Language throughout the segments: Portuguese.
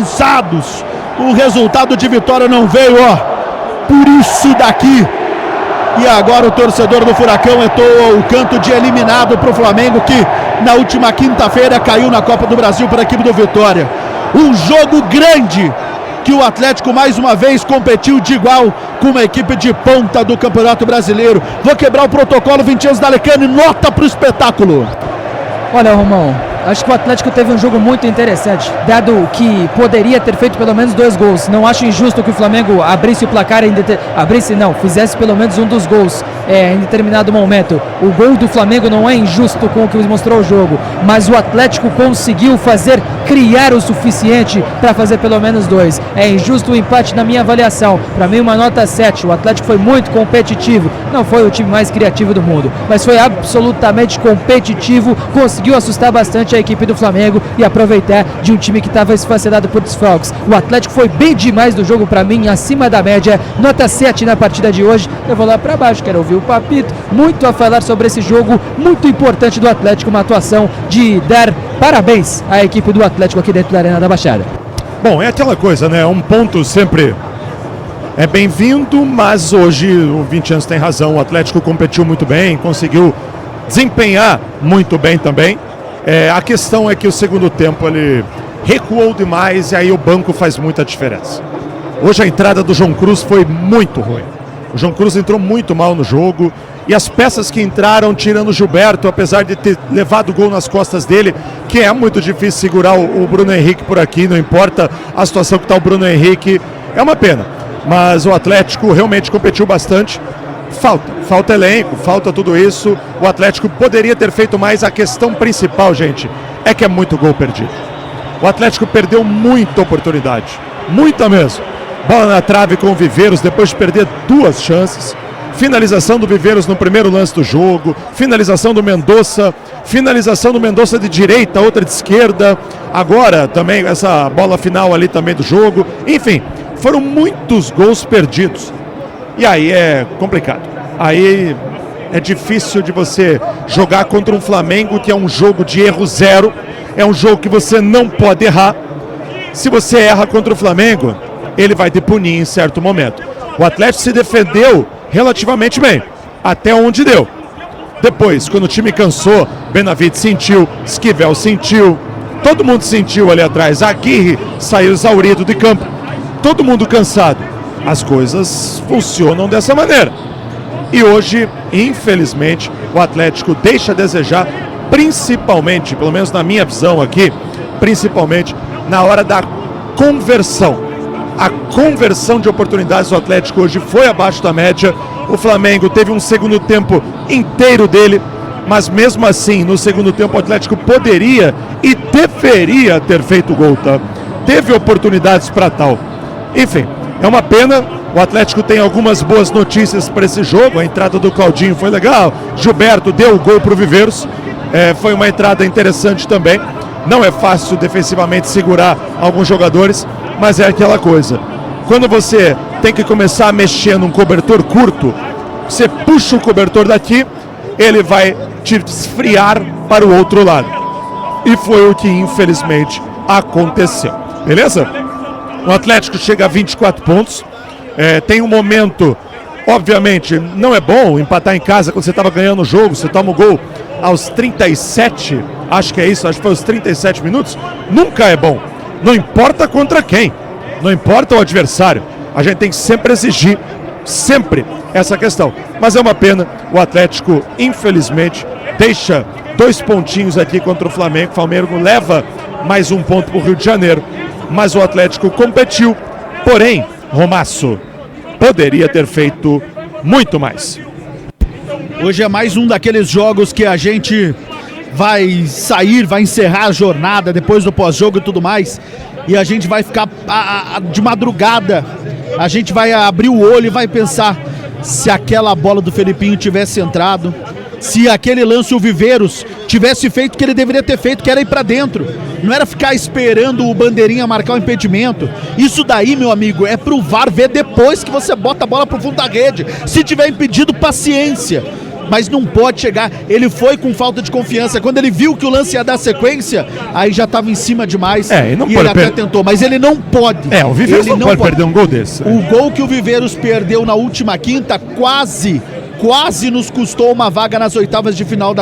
cansados. O resultado de vitória não veio, ó, por isso daqui. E agora o torcedor do Furacão entoa o canto de eliminado para o Flamengo, que na última quinta-feira caiu na Copa do Brasil para a equipe do Vitória. Um jogo grande que o Atlético mais uma vez competiu de igual com uma equipe de ponta do Campeonato Brasileiro. Vou quebrar o protocolo, Vinicius D'Alecani, nota para o espetáculo. Olha, Romão, acho que o Atlético teve um jogo muito interessante, dado que poderia ter feito pelo menos 2 gols. Não acho injusto que o Flamengo abrisse o placar, fizesse pelo menos um dos gols em determinado momento. O gol do Flamengo não é injusto com o que mostrou o jogo, mas o Atlético conseguiu criar o suficiente para fazer pelo menos 2. É injusto o empate na minha avaliação. Para mim, uma nota 7. O Atlético foi muito competitivo. Não foi o time mais criativo do mundo, mas foi absolutamente competitivo. Conseguiu assustar bastante a equipe do Flamengo e aproveitar de um time que estava esfacelado por desfalques. O Atlético foi bem demais do jogo para mim, acima da média. Nota 7 na partida de hoje. Eu vou lá para baixo, quero ouvir o Papito. Muito a falar sobre esse jogo muito importante do Atlético. Uma atuação de dar parabéns à equipe do Atlético aqui dentro da Arena da Baixada. Bom, é aquela coisa, né? Um ponto sempre é bem-vindo, mas hoje o Vinicius tem razão. O Atlético competiu muito bem, conseguiu desempenhar muito bem também. A questão é que o segundo tempo ele recuou demais e aí o banco faz muita diferença. Hoje a entrada do João Cruz foi muito ruim. O João Cruz entrou muito mal no jogo e as peças que entraram, tirando o Gilberto, apesar de ter levado o gol nas costas dele, que é muito difícil segurar o Bruno Henrique por aqui, não importa a situação que está o Bruno Henrique, é uma pena. Mas o Atlético realmente competiu bastante. Falta elenco, falta tudo isso. O Atlético poderia ter feito mais. A questão principal, gente, é que é muito gol perdido. O Atlético perdeu muita oportunidade, muita mesmo. Bola na trave com o Viveiros depois de perder 2 chances. Finalização do Viveiros no primeiro lance do jogo. Finalização do Mendonça de direita, outra de esquerda. Agora também essa bola final ali também do jogo. Enfim, foram muitos gols perdidos. E aí é complicado. Aí é difícil de você jogar contra um Flamengo que é um jogo de erro zero. É um jogo que você não pode errar. Se você erra contra o Flamengo, ele vai te punir em certo momento. O Atlético se defendeu relativamente bem, até onde deu. Depois, quando o time cansou, Benavides sentiu, Esquivel sentiu, todo mundo sentiu ali atrás. Aguirre saiu exaurido de campo, todo mundo cansado. As coisas funcionam dessa maneira. E hoje, infelizmente, o Atlético deixa a desejar, principalmente, pelo menos na minha visão aqui, principalmente na hora da conversão. A conversão de oportunidades do Atlético hoje foi abaixo da média. O Flamengo teve um segundo tempo inteiro dele, mas mesmo assim, no segundo tempo, o Atlético poderia e deveria ter feito gol, tá? Teve oportunidades para tal. Enfim, é uma pena. O Atlético tem algumas boas notícias para esse jogo. A entrada do Claudinho foi legal. Gilberto deu o gol para o Viveiros. Foi uma entrada interessante também. Não é fácil defensivamente segurar alguns jogadores, mas é aquela coisa. Quando você tem que começar a mexer num cobertor curto, você puxa o cobertor daqui, ele vai te esfriar para o outro lado. E foi o que infelizmente aconteceu. Beleza? O Atlético chega a 24 pontos. Tem um momento, obviamente, não é bom empatar em casa quando você estava ganhando o jogo, você toma o gol aos 37, acho que é isso, acho que foi aos 37 minutos, nunca é bom. Não importa contra quem, não importa o adversário, a gente tem que sempre exigir, sempre essa questão. Mas é uma pena, o Atlético, infelizmente, deixa 2 pontinhos aqui contra o Flamengo. O Flamengo leva mais 1 ponto para o Rio de Janeiro, mas o Atlético competiu, porém, Romasso, poderia ter feito muito mais. Hoje é mais um daqueles jogos que a gente vai encerrar a jornada depois do pós-jogo e tudo mais, e a gente vai ficar de madrugada, a gente vai abrir o olho e vai pensar se aquela bola do Felipinho tivesse entrado, se aquele lance o Viveiros tivesse feito o que ele deveria ter feito, que era ir pra dentro, não era ficar esperando o bandeirinha marcar o impedimento. Isso daí, meu amigo, é pro VAR ver depois que você bota a bola pro fundo da rede. Se tiver impedido, paciência. mas não pode chegar. Ele foi com falta de confiança. Quando ele viu que o lance ia dar sequência, aí já estava em cima demais. E ele até tentou, mas ele não pode. O Viveiros não pode perder um gol desse. O gol que o Viveiros perdeu na última quinta quase nos custou uma vaga nas oitavas de final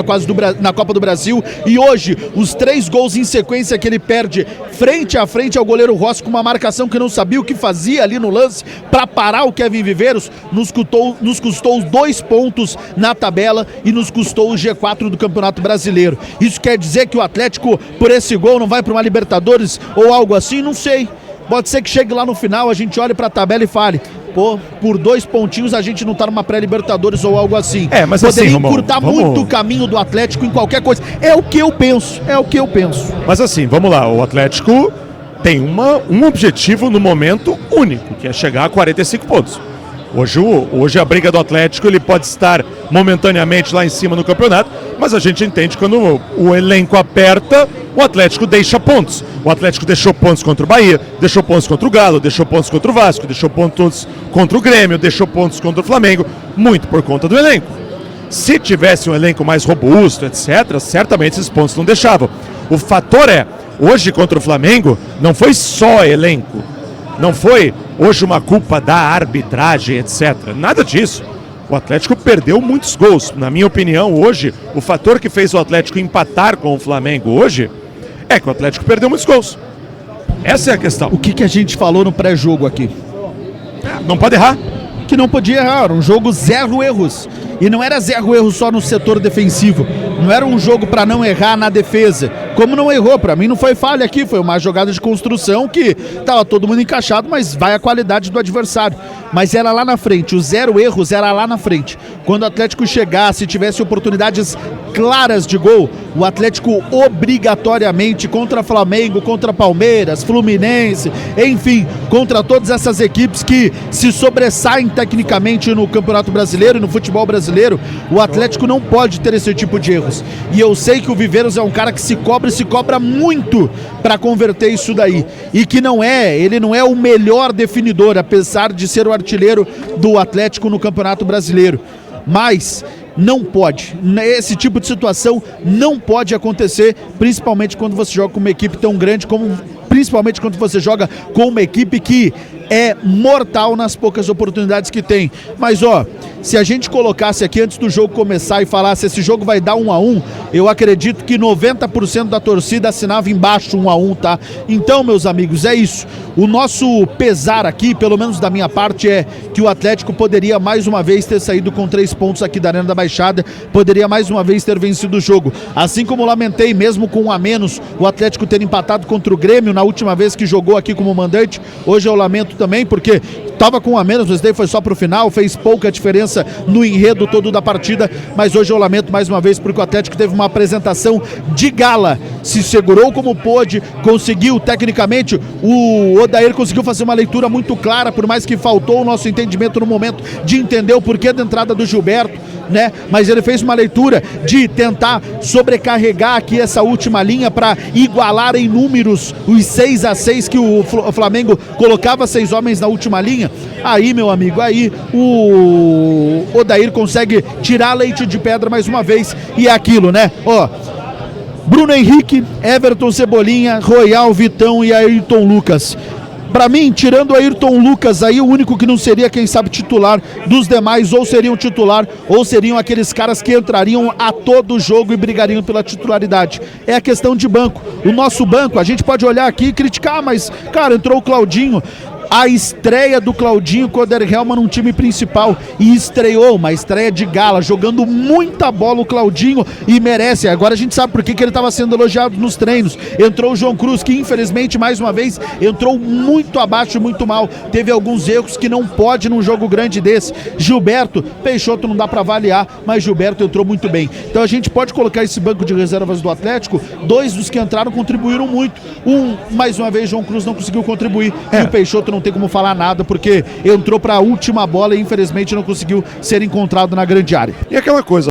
na Copa do Brasil. E hoje, os 3 gols em sequência que ele perde frente a frente ao goleiro Rossi, com uma marcação que não sabia o que fazia ali no lance para parar o Kevin Viveiros, nos custou os 2 pontos na tabela e nos custou o G4 do Campeonato Brasileiro. Isso quer dizer que o Atlético, por esse gol, não vai para uma Libertadores ou algo assim? Não sei. Pode ser que chegue lá no final, a gente olhe para a tabela e fale: pô, por 2 pontinhos a gente não tá numa pré-Libertadores ou algo assim. Mas poderia assim, encurtar muito o caminho do Atlético em qualquer coisa. É o que eu penso. Mas assim, vamos lá, o Atlético tem um objetivo no momento único, que é chegar a 45 pontos. Hoje a briga do Atlético, ele pode estar momentaneamente lá em cima no campeonato, mas a gente entende que quando o elenco aperta, o Atlético deixa pontos. O Atlético deixou pontos contra o Bahia, deixou pontos contra o Galo, deixou pontos contra o Vasco, deixou pontos contra o Grêmio, deixou pontos contra o Flamengo, muito por conta do elenco. Se tivesse um elenco mais robusto, etc., certamente esses pontos não deixavam. O fator hoje contra o Flamengo, não foi só elenco. Não foi hoje uma culpa da arbitragem, etc. Nada disso. O Atlético perdeu muitos gols. Na minha opinião, hoje, o fator que fez o Atlético empatar com o Flamengo hoje é que o Atlético perdeu muitos gols. Essa é a questão. O que a gente falou no pré-jogo aqui? Não pode errar. Que não podia errar. Um jogo 0 erros. E não era 0 erros só no setor defensivo. Não era um jogo para não errar na defesa. Como não errou, para mim não foi falha aqui, foi uma jogada de construção que tava todo mundo encaixado, mas vai a qualidade do adversário. Mas era lá na frente, os 0 erros era lá na frente. Quando o Atlético chegasse, tivesse oportunidades claras de gol, o Atlético obrigatoriamente contra Flamengo, contra Palmeiras, Fluminense, enfim, contra todas essas equipes que se sobressaem tecnicamente no Campeonato Brasileiro e no futebol brasileiro, o Atlético não pode ter esse tipo de erros. E eu sei que o Viveiros é um cara que se cobra muito para converter isso daí. E que ele não é o melhor definidor, apesar de ser o artilheiro do Atlético no Campeonato Brasileiro. Mas não pode. Esse tipo de situação não pode acontecer, principalmente quando você joga com uma equipe tão grande principalmente quando você joga com uma equipe que é mortal nas poucas oportunidades que tem. Mas se a gente colocasse aqui antes do jogo começar e falasse esse jogo vai dar 1-1, eu acredito que 90% da torcida assinava embaixo 1-1, tá? Então, meus amigos, é isso. O nosso pesar aqui, pelo menos da minha parte, é que o Atlético poderia mais uma vez ter saído com 3 pontos aqui da Arena da Baixada, poderia mais uma vez ter vencido o jogo. Assim como lamentei, mesmo com 1 a menos, o Atlético ter empatado contra o Grêmio na última vez que jogou aqui como mandante. Hoje eu lamento também, porque estava com 1 a menos, mas daí foi só pro final, fez pouca diferença no enredo todo da partida, mas hoje eu lamento mais uma vez porque o Atlético teve uma apresentação de gala, se segurou como pôde, conseguiu tecnicamente, o Odair conseguiu fazer uma leitura muito clara, por mais que faltou o nosso entendimento no momento de entender o porquê da entrada do Gilberto, né? Mas ele fez uma leitura de tentar sobrecarregar aqui essa última linha para igualar em números os 6-6 que o Flamengo colocava 6 homens na última linha. Aí, meu amigo, aí o Odair consegue tirar leite de pedra mais uma vez, e é aquilo, né? Bruno Henrique, Everton Cebolinha, Royal, Vitão e Ayrton Lucas. Pra mim, tirando o Ayrton Lucas aí, o único que não seria, quem sabe, titular dos demais, ou seriam titular, ou seriam aqueles caras que entrariam a todo jogo e brigariam pela titularidade. É a questão de banco. O nosso banco, a gente pode olhar aqui e criticar, mas, cara, entrou o Claudinho. A estreia do Claudinho com o Oder Helman num time principal, e estreou uma estreia de gala, jogando muita bola o Claudinho, e merece. Agora a gente sabe por que ele estava sendo elogiado nos treinos. Entrou o João Cruz, que infelizmente mais uma vez entrou muito abaixo, muito mal, teve alguns erros que não pode num jogo grande desse. Gilberto, Peixoto não dá para avaliar, mas Gilberto entrou muito bem. Então a gente pode colocar esse banco de reservas do Atlético, 2 dos que entraram contribuíram muito. Mais uma vez, João Cruz não conseguiu contribuir, e o Peixoto não tem como falar nada, porque entrou para a última bola e infelizmente não conseguiu ser encontrado na grande área. E aquela coisa,